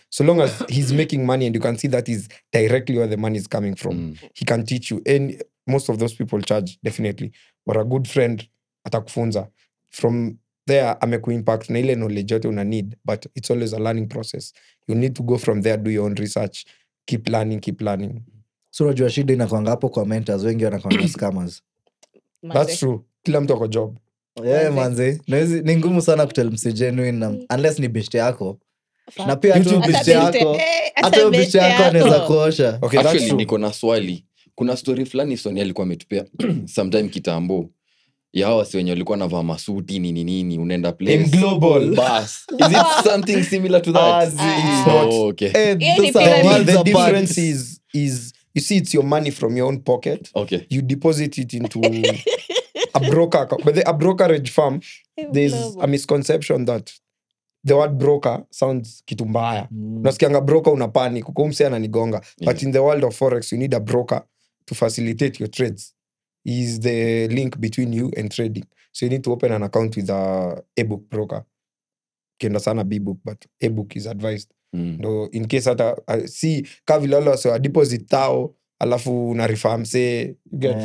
so long as he's making money and you can see that is directly where the money is coming from, he can teach you. And most of those people charge definitely, or a good friend atakufunza from there, amekuimpact na ile knowledge yote una need, but it's always a learning process. You need to go from there, do your own research, keep learning. so unajua shida inakwanga hapo kwa mentors wengi wanakwanga scammers That's true. Kila mtu ako job. yeah manze ni ngumu sana kutel mse genuine na unless ni best yako na pia YouTube hata best yako hata best yako anaweza kuosha Okay, that's Actually, true. niko na swali. Kuna story fulani Sony alikuwa ametupea sometime kitambo ya hawa wasi wenye walikuwa navaa masuti nini unaenda place In global. bus. Is it something similar to that? It's not. Oh, okay. Eh, Yeah, those ni are pyramid. worlds The apart. difference is you see, it's your money from your own pocket. Okay. You deposit it into a broker account. But a brokerage firm, there's a misconception that the word broker sounds kitu mbaya. Unasikianga broker una panic, uko mse ananigonga. But in the world of forex, you need a broker to facilitate your trades. He is the link between you and trading. So you need to open an account with a ebook broker. Kienda sana bbook, but ebook is advised. No, in case hata si ka vile wale wase wa deposit tao alafu una refer say you get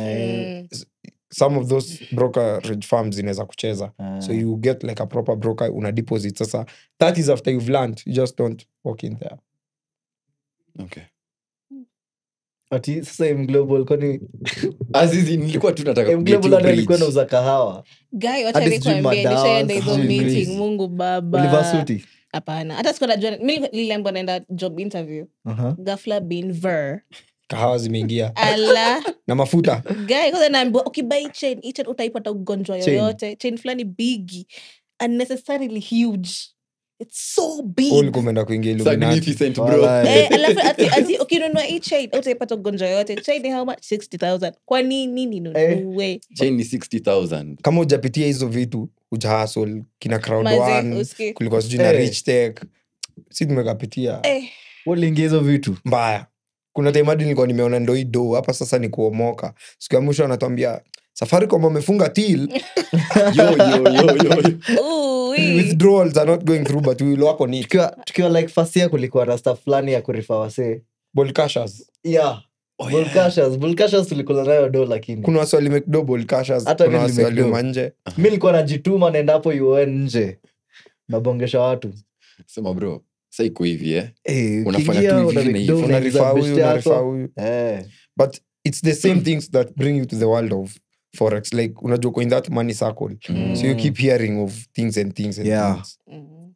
some of those brokerage firms zinaweza kucheza. So you get like a proper broker, una deposit. Sasa that is after you've learned, you just don't walk in there. Okay. ati sasa global kwani Azizi nilikuwa tu nataka global hata alikuwa nauza kahawa Guy, wacha Hadi sijui nikwambie, madawa, nishaenda hizo sijui meeting, grease. Mungu baba. ulivaa suti Hapana, hata sikuwa najua. Mimi niliambiwa naenda job interview. Aha. Ghafla bin ver kahawa zimeingia ala na mafuta. guy kwanza naambiwa ukibuy chain hii chain utaipata ugonjwa Chain. yoyote chain fulani bigi unnecessarily huge it's so big Ulikuwa umeenda kuingia Illuminati. Magnificent, bro. Walai. alafu ati ukinunua hii chain utaipata ugonjwa yoyote chain ni how much 60,000 kwa nini ninunue Chain ni 60,000. Kama hujapitia hizo vitu hujahustle kina Crowd Maze, One, usikie. kulikuwa sijui na Eh. Rich Tech. Si tumekapitia uliingia hizo vitu mbaya. Kuna time hadi nilikuwa nimeona ndo hii do hapa sasa ni kuomoka. Siku ya mwisho anatuambia Safaricom wamefunga till, Ooh, wee. withdrawals are not going through but we will work on it. tukiwa like first year kulikuwa na staff fulani ya kurifa wasee Bolkashas. yeah Bulkashas tulikula nayo do lakini Kuna wasi walimake do Bolkashas, Hata kuna mimi wasi nilimake do. waliuma nje. mi nilikuwa najituma naenda hapo UN nje nabongesha watu Sema bro, sasa iko hivi Ukiingia, Unafanya tu hivi una na make hivi. do, Unarifa unaingiza huyu, best unarifa yako. huyu. Eh. But it's the same things that bring you to the world of forex. Like unajua uko in that money circle. So you keep hearing of things and things and Yeah. things. Mm.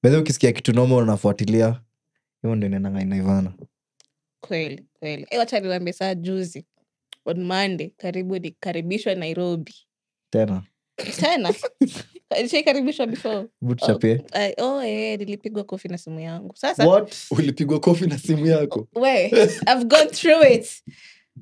By the way, ukisikia kitu noma unafuatilia hiyo ndio inaendanga inaivana kweli wacha niwaambie saa juzi on Monday karibu nikaribishwa Nairobi tena tena shaikaribishwa before butuchapie nilipigwa kofi na simu yangu sasa what Ulipigwa kofi na simu yako. we I've gone through it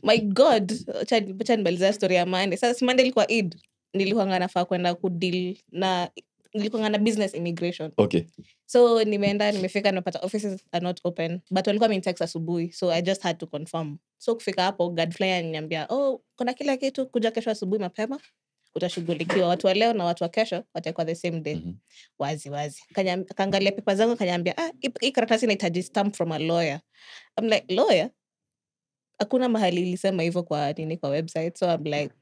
my god acha nimaliza story ya Monday sasa si Monday ilikuwa Eid nilikuwa nafaa kwenda kudeal na nilikuwa na business immigration Okay. so nimefika napata offices are not open but walikuwa wamenitext asubuhi so I just had to confirm so kufika hapo gadfly ananiambia kuna kila kitu kuja kesho asubuhi mapema utashughulikiwa watu wa leo na watu wa kesho watakuwa the same day wazi kaangalia pepa zangu kaniambia hii karatasi inahitaji stamp from a lawyer I'm like lawyer hakuna mahali ilisema hivyo kwa nini kwa website so I'm like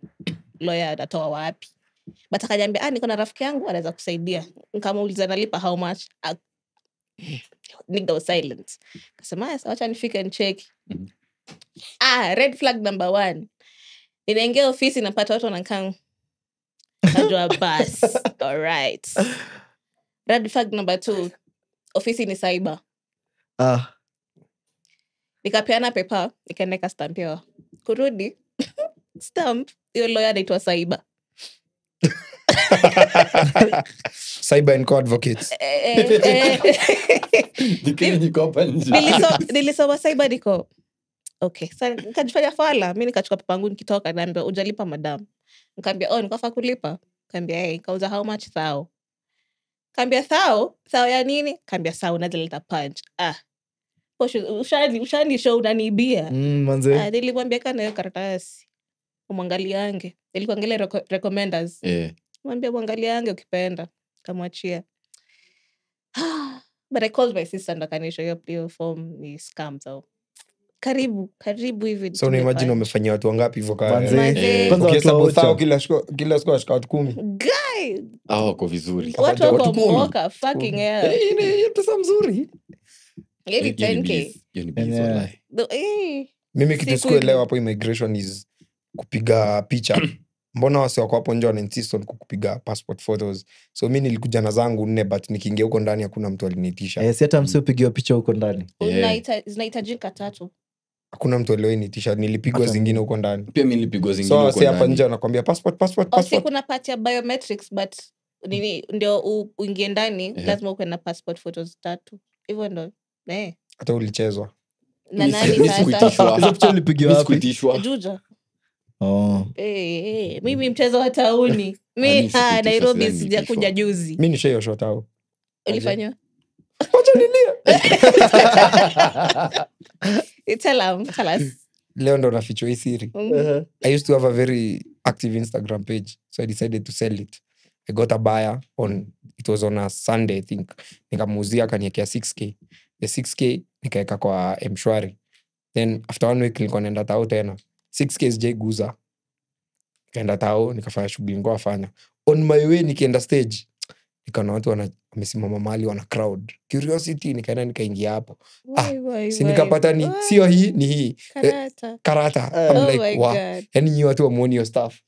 lawyer atatoa wapi but akaniambia niko na rafiki yangu anaweza kusaidia nikamuuliza nalipa how much nigga was silent kasema acha nifike and check red flag number 1 ninaingia ofisi napata watu wanakaa najua bas alright red flag number 2 ofisi ni cyber nikapeana pepa nikaendeka stamp yao kurudi stamp hiyo lawyer anaitwa cyber Cyber and co-advocates. Nikini niko hapa nje. nilisoma cyber niko okay sasa nikajifanya fala mimi nikachukua pepa yangu nikitoka naambia hujalipa madam nikamwambia nikafa kulipa nikamwambia nikauza how much thou nikamwambia thou ya nini nikamwambia sawa unaleta punch ushani show unaniibia manze nilimwambia kana hiyo karatasi umwangaliange nilikuangalia recommenders mwambia mwangaliange ukipenda kamwachia but I called my sister ndo akanisha hiyo form ni scam so karibu hivi So unaimagine wamefanyia watu wangapi hivyo Manze. Manze. Kwanza watu ukihesabu wa thao Ocha. kila siku ashika watu 10. guy Wako vizuri. watu Watu wako 10. moka fucking hell Hiyo pesa mzuri. hiyo ni 10k Hiyo ni busy, wallahi. Mimi kitu Siku sikuelewa ile. hapo immigration is kupiga picha. Mbona wasi wako hapo nje wana insist on kupiga passport photos? So mi nilikuja na zangu 4 but nikiingia huko ndani hakuna mtu aliniitisha. si hata msiupigiwa picha huko ndani zinahitajika 3 Hakuna mtu alioniitisha, nilipigwa Hata zingine mimi. huko ndani. Pia mimi nilipigwa zingine So huko wasi hapa ndani. nje wanakuambia passport. kuna part ya biometrics but nini ndio uingie ndani lazima uwe na passport photos 3 hivyo ndo Hata ulichezwa. na Mimi nani sasa sikuitishwa. hizo picha ulipigiwa Mimi wapi sikuitishwa. Juja oh mimi mchezo wa tauni mi mimi sikuitishwa, Nairobi sidhani sijakuja nilitishwa. juzi Mi nishaioshwa tao. ulifanywa tell us Leo ndo nafichwa hii siri. I used to have a very active Instagram page, so I decided to sell it. I got a buyer it was on a Sunday, I think. Nikamuuzia akaniekea 6k. The 6k nikaeka kwa M-Shwari. Then after 1 week nilikuwa naenda tao tena. 6k sijaiguza. Nikaenda tao, nikafanya shughuli nilikuwa nafanya. On my way nikienda stage, nikaona watu wamesimama mahali wana crowd. Curiosity nikaenda nikaingia hapo. Si nikapata ni sio hii ni hii. Karata. I'm Oh like, my wow. God. Yaani nyi watu wamuoni hiyo stuff.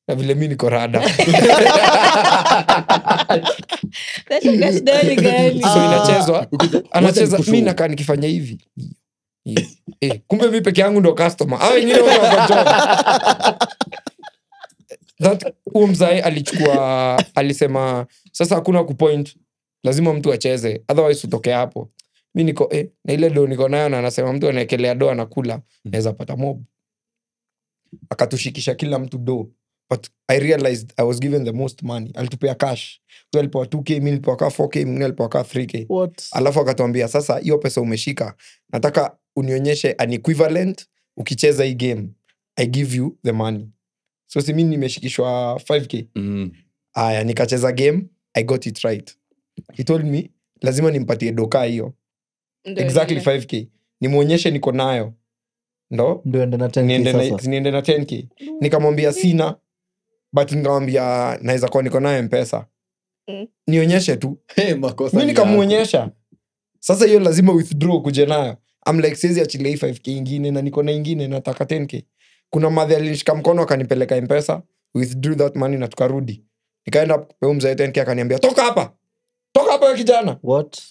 Na vile mi niko rada. That's gani So inachezwa. Anacheza nikushow. mi nakaa nikifanya hivi. Hivi. kumbe mi peke yangu ndo customer au wengine wote wako job. That mzai alichukua alisema sasa hakuna kupoint, lazima mtu acheze otherwise utoke hapo. Mi niko na ile do niko nayo, na anasema mtu anaekelea do anakula naweza pata mob. Akatushikisha kila mtu do, but I realized I was given the most money. Alitupea cash, huyo alipewa 2k, mimi nilipewa 4k, mwingine alipewa 3k. What? Alafu akatuambia sasa hiyo pesa umeshika, nataka unionyeshe an equivalent ukicheza hii game, I give you the money. So si mimi nimeshikishwa 5k. Aya, nikacheza game, I got it right. He told me lazima nimpatie doka hiyo exactly 5k, nimuonyeshe niko nayo ndo Ndio enda na 10K sasa. niende na 10k. Nikamwambia sina, but nikamwambia naweza kuwa niko nayo M-Pesa, nionyeshe tu. Makosa Mimi nikamuonyesha. Sasa hiyo lazima withdraw kuje nayo. I'm like siwezi achilia 5k ingine na niko na ingine nataka 10k. Kuna madhi alinishika mkono akanipeleka M-Pesa, withdrew that money na tukarudi. Nikaenda kwa mzee 10k akaniambia toka hapa wewe kijana. What?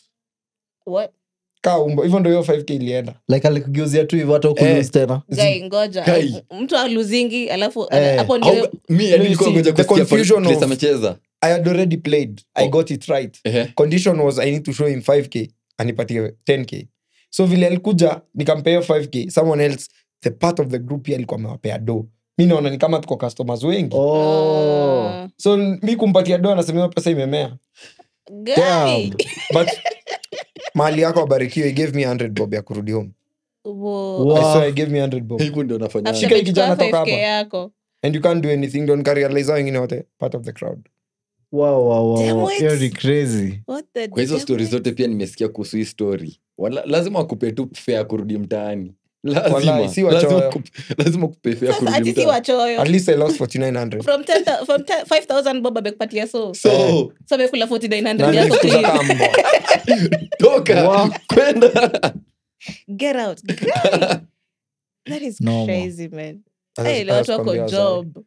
Kaa umbo. Hivyo ndio hiyo 5k ilienda. Like alikugeuzia tu hivyo hata ukulose tena. Guy, ngoja. Kai. Mtu aluzingi alafu Eh. hapo ndio mi nilikuwa ngoja the kusikia confusion place of- amecheza. I had already played. I got it right. Condition was I need to show him 5k anipatie 10k. So vile alikuja nikampea 5k, someone else the part of the group pia alikuwa amewapea do. Mimi naona ni kama tuko customers wengi. Oh. So mi kumpatia do anasema hiyo pesa imemea. Guy. Damn. But mahali yako abarikiwe, he gave me 100 bob ya kurudi home. Wow. Wow. I swear he gave me 100 bob. Hivyo ndio nafanya. After Shika hii umechukua kijana toka 5K hapa. yako. And you can't do anything, don't realize wengine wote part of the crowd. Wow. Damn it. You're crazy. What the Kwa hizo devil? stori zote pia nimesikia kuhusu hii story. Lazima wakupe tu fare kurudi mtaani. Wallahi, si wachoyo. Lazima kupe fare Sasa kurudi ati si mtaani. wachoyo. At least I lost 4900. From 5,000 bob amekupatia so So, amekula 4,900 Na yako nilikuza clean. kama mbwa. toka Wow. kwenda. Get out. Guy. That is No, crazy, man. Sasa Hey, watu wako kwambia job.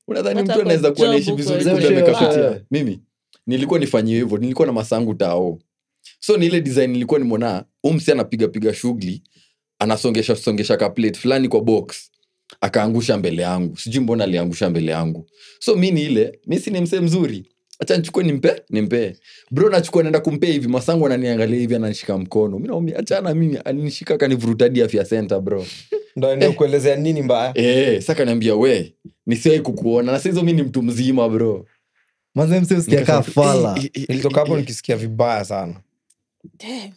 Unadhani Watu mtu wako anaweza kuwa job naishi huko vizuri nje. kule Sure, amekapitia? sure. Mimi nilikuwa nifanyie hivyo, nilikuwa na masangu tao. So ni ile design nilikuwa nimeona umsi anapiga shughuli, anasongesha ka plate fulani kwa box, akaangusha mbele yangu. Sijui mbona aliangusha mbele yangu. So mimi si ni msee mzuri. Acha nichukue nimpe. Bro nachukua naenda kumpea hivi, masangu ananiangalia hivi ananishika mkono. Mimi naomba achana mimi, alinishika kanivuruta hadi afya center bro. Ndio kuelezea nini mbaya. Sasa kaniambia we, nisiwahi kukuona. Na sasa hizo mimi ni mtu mzima bro. Manze msi usikia kaa fala. Nilitoka hapo nikisikia vibaya sana. Damn.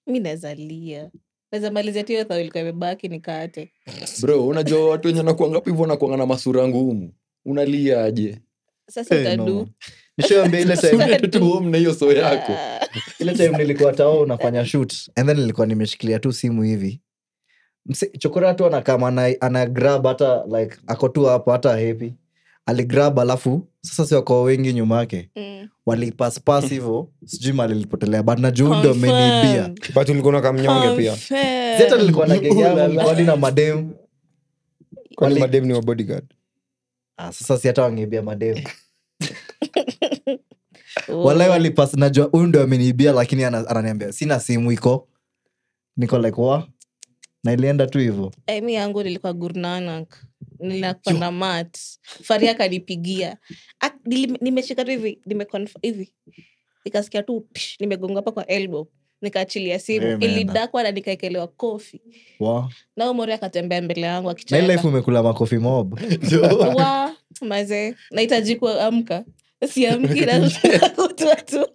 Mi nazalia. Naweza malizia tu hiyo thao ilikuwa imebaki nikate. Bro, unajua watu wenye wanakuanga hapo hivyo wanakuanga na masura ngumu. Unalia aje? Sasa Hey, utadu. no. Nishoambia ile time Unaenda tu home na hiyo so yako. ile time nilikuwa tao unafanya shoot and then nilikuwa nimeshikilia tu simu hivi. Chokora tu anakama ana grab hata like ako tu hapo hata happy. Aligrab alafu sasa si wako wengi nyuma yake. Walipass hivyo sijui mali lipotelea but najua ndo ameniibia. But ulikuwa na kamnyonge pia. Zeta nilikuwa na genge yangu kwani na madem. Kwani madem ni wa bodyguard. Sasa si hata wangeibia madem. Walai walipass najua huyu ndo ameniibia lakini ananiambia sina simu iko. Niko like wa na ilienda tu hivyo. Mi yangu nilikuwa Gurnanak. Nilikuwa na mat. Faria akanipigia. Nimeshika tu hivi, hivi. Nikasikia tu nimegonga hapa kwa elbow. Nikaachilia simu. Ilidakwa na nikaekelewa kofi. Wow. Na Omori akatembea mbele yangu Na akicheka. ile life umekula makofi mob. Wa maze, nahitaji kuamka. Siamki na kutua tu.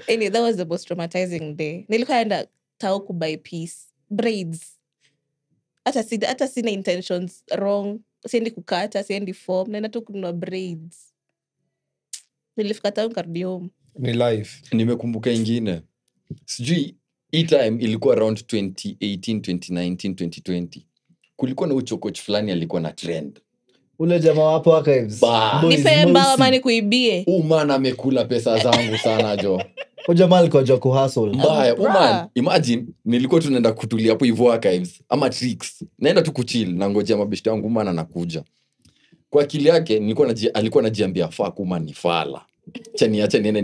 Anyway, that was the most traumatizing day. Nilikuwa enda tao kubuy braids. Hata sina intentions wrong. Siendi kukata, siendi form. Naenda tu kununua braids. Nilifika tao nikarudi home. Ni life. Nimekumbuka ingine. Sijui hii time ilikuwa around 2018, 2019, 2020. Kulikuwa na ucho coach fulani alikuwa na trend. Ule jamaa wapo archives. Nipe mbao ama nikuibie. Man amekula pesa zangu sana jo. Ule jamaa alikuwa jua kuhustle. Mbaya, man, imagine nilikuwa tunaenda kutulia hapo hivyo archives ama tricks. Naenda tu kuchill na ngojea mabeshte wangu man anakuja. Kwa akili yake alikuwa anajiambia fuck man ni fala. Acha niende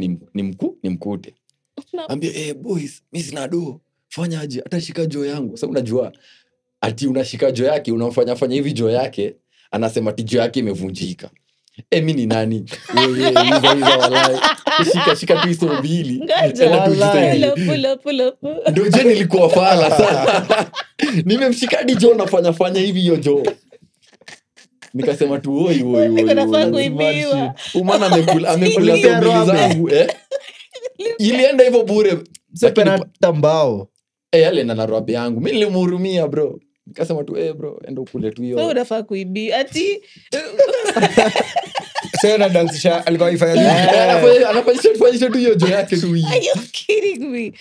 nimkute. Ambia boys, mimi sina do. fanya aje atashika joo yangu. Sasa unajua ati unashika joo yake, unamfanya fanya hivi joo yake, anasema ati joo yake imevunjika. Mimi ni nani? Wewe hizo walai. Shika tu hizo mbili. Ngoja. Pull up. Ndio je nilikuwa fala sana. Nimemshika hadi joo nafanya hivi hiyo joo. Nikasema tu oi. Niko nafaa kuibiwa. Umana amekula mbili zangu ilienda hivyo bure. Sepena tambao. Yale na rabi yangu. Mimi nilimhurumia bro. Nikasema tu bro enda ukule tu hiyo. Wewe unafaa kuibia ati Sasa na dansisha alikuwa ifanya anafanyisha tu hiyo jo yake tu hii. are you kidding me?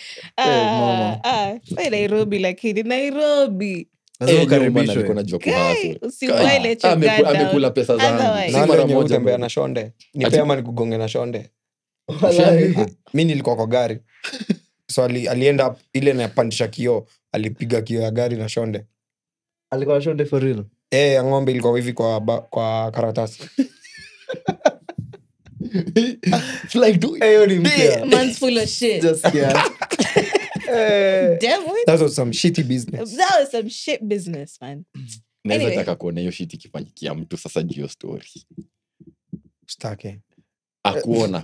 Nairobi lakini Nairobi. Lazima ukaribishwe. Alikuwa anajua kuhasa. Usiwaile chogada. Amekula pesa zangu. Otherwise. Si na mara mara moja tembea bro. na shonde. Nipe ama nikugonge na shonde. Walai. Mimi nilikuwa kwa gari. So alienda ile na pandisha kioo, alipiga kioo ya gari na shonde. Alikuwa shonde for real. Ya ng'ombe ilikuwa hivi kwa karatasi. Fly to Hiyo ni mpya. Man's full of shit. Just yeah. Damn it. That was some shitty business. That was some shit business, man. naweza Anyway. taka kuona hiyo shit ikifanyikia mtu sasa juu story. Stake.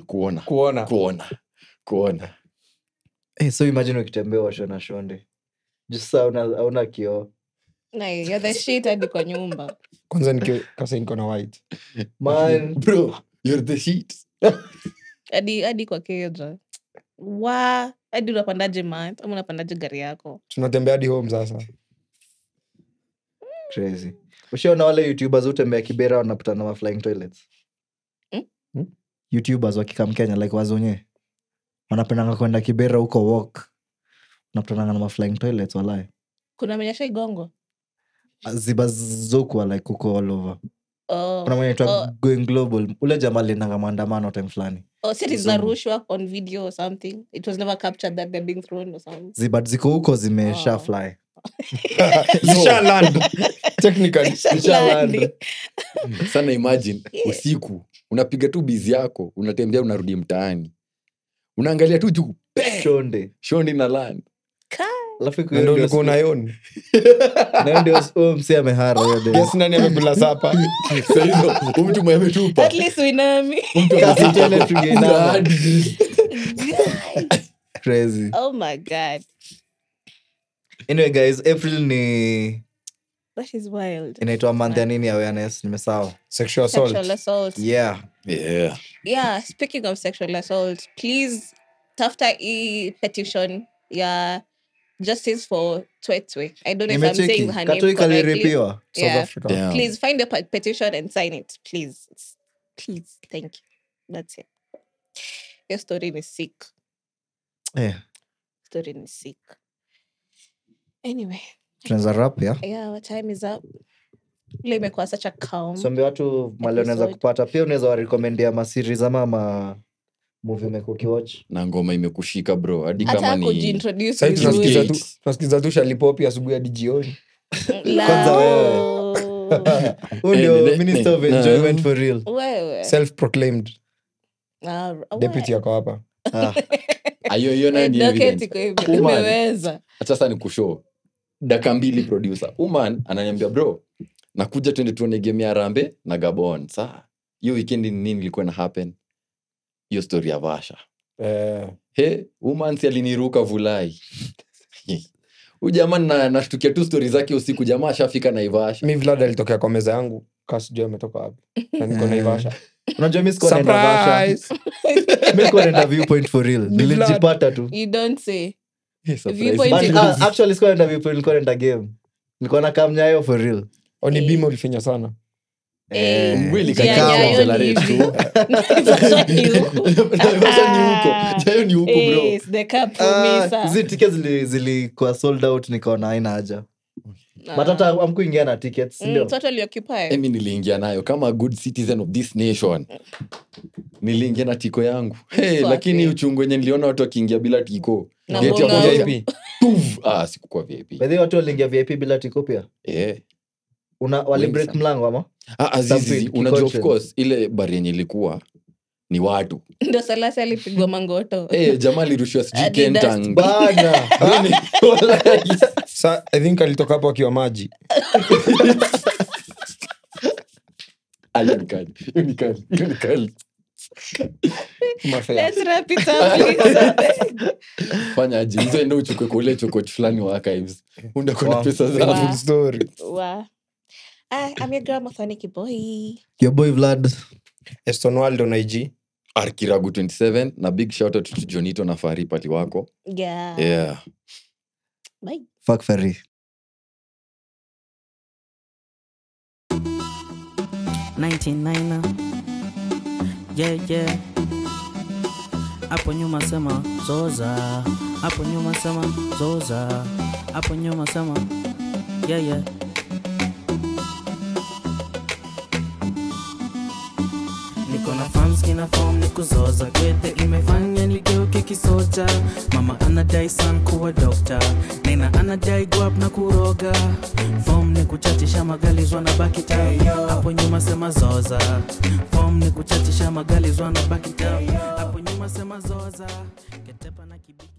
Kuona. So imagine ukitembea washo na shonde. Just saa una kioo. Nah, you're the shit hadi kwa nyumba. Kwanza niko na white. Man. Bro, you're the shit. Hadi kwa keja. Hadi unapandaje mat? Ama unapandaje gari yako? Tunatembea hadi home sasa. Crazy. Ushaona wale YouTubers utembea Kibera wanapatana na flying toilets? YouTubers wakikam Kenya like wazonye. Wanapendanga kwenda Kibera huko walk. Wanapatana na flying toilets walai. Kuna mwenyesha igongo? Zibazokwa like huko all over. Oh. Kuna mwenye going global. Ule jamaa aliendanga maandamano time fulani. City zinarushwa on video or something. It was never captured that they're being thrown or something. Zibat ziko huko zimesha fly. Zisha land. Technically. Landing. Sana imagine usiku unapiga tu bizi yako, unatembea unarudi mtaani. Unaangalia tu juu. Shonde na land. Alafu Ndio ulikuwa unaiona. na ndio msi amehara hiyo day. Yes, nani amekula sapa? Sasa hizo mtu mwenye ametupa. At least we know me. Kasi toilet tungeenda. Guys. Crazy. Oh my God. Anyway guys, April ni That is wild. inaitwa month ya nini awareness, nimesahau. Sexual Sexual assault. assault. Yeah. Yeah, speaking of sexual assault, please tafuta petition justice for Twetwe. I don't know if I'm saying her name Catholic correctly. aliripiwa. South Yeah. Africa. Damn. Please find a petition and sign it, please. Please, thank you. That's it. Your story is sick. Story is sick. Anyway. Tunaweza wrap ya. Yeah, our time is up. Ile imekuwa such a calm. Sombe watu mali unaweza kupata. Pia unaweza warekomendia ma-series ama movie umekuwa ukiwatch. Na ngoma imekushika bro. Hadi Hata kama ni kujintroduce Sasa vizuri. tunasikiza tu Shalipopi asubuhi hadi jioni. Kwanza wewe. Huyu ndio Minister of Enjoyment for real. Wewe. Self-proclaimed Wewe. deputy yako hapa. ayo na ni Docket evidence. iko hivi. Umeweza. Acha sasa nikushow. Dakika 2 producer. Uman ananiambia bro, nakuja twende tuone game ya Harambee na Gabon. Sasa hiyo weekend ni nini ilikuwa na happen? Hiyo story ya Vasha. Uman si aliniruka vulai. Ujamaa nashtukia tu story zake usiku, jamaa ashafika Naivasha. Mimi Vlad alitokea kwa meza yangu. Kasi jua ametoka wapi. Na niko Naivasha. Unajua mimi siko naenda Vasha. Mimi siko naenda Viewpoint for real. Nilijipata tu. You don't say. Surprise. But, actually siko naenda Viewpoint, nilikuwa naenda game. Nilikuwa na kam Nyayo for real. Oni bima ulifinya sana. Mwili Jia kaka Nyayo accelerate ni tu. Naivasha ni huku. Naivasha ni huko. Jayo ni huko bro. Yes, the cup promisa. Hizi tickets zilikuwa sold out, nikaona haina haja. But hata hamkuingia na tickets, ndio. Totally occupied. Mimi niliingia nayo kama a good citizen of this nation. Niliingia na tiko yangu. Lakini uchungu wenye niliona watu wakiingia bila tiko. Na Gate ya mbona- VIP. Sikukuwa VIP. By the way, watu waliingia VIP bila tiko pia. Wali break mlango ama? Azizi, Something, unajua of kikoche. course ile bari yenye ilikuwa ni watu. Ndo Salasi alipigwa mangoto. Jamaa alirushiwa sijui Adidas. Kentang. bana Yaani, wallahi. Sa I think alitoka hapo akiwa maji. Hiyo ni kali. Mafea. Let's wrap it up, please. Fanya aje hizo, enda uchukue kule chokoch fulani wa archives, unda kuna pesa zako. Wow. Full story. Wow. I'm your girl Mathoniki boy. your boy Vlad Eston Waldo na IG. Arkiragu 27 na big shout out to Jonito na Fari pali wako. Yeah. Bye. fuck Ferry 99 yeah hapo nyuma sema zoza, hapo nyuma sema zoza, hapo nyuma sema yeah niko na fans kina form ni kuzoza, kwete imefanya nigeuke kisoja. Mama anadai san kuwa dokta, nena anadai guap na kuroga. Form ni kuchachisha magali zwana baki town, hapo nyuma sema zoza. Form ni kuchachisha magali zwana baki town, hapo nyuma sema zoza. Ketepa na kibiki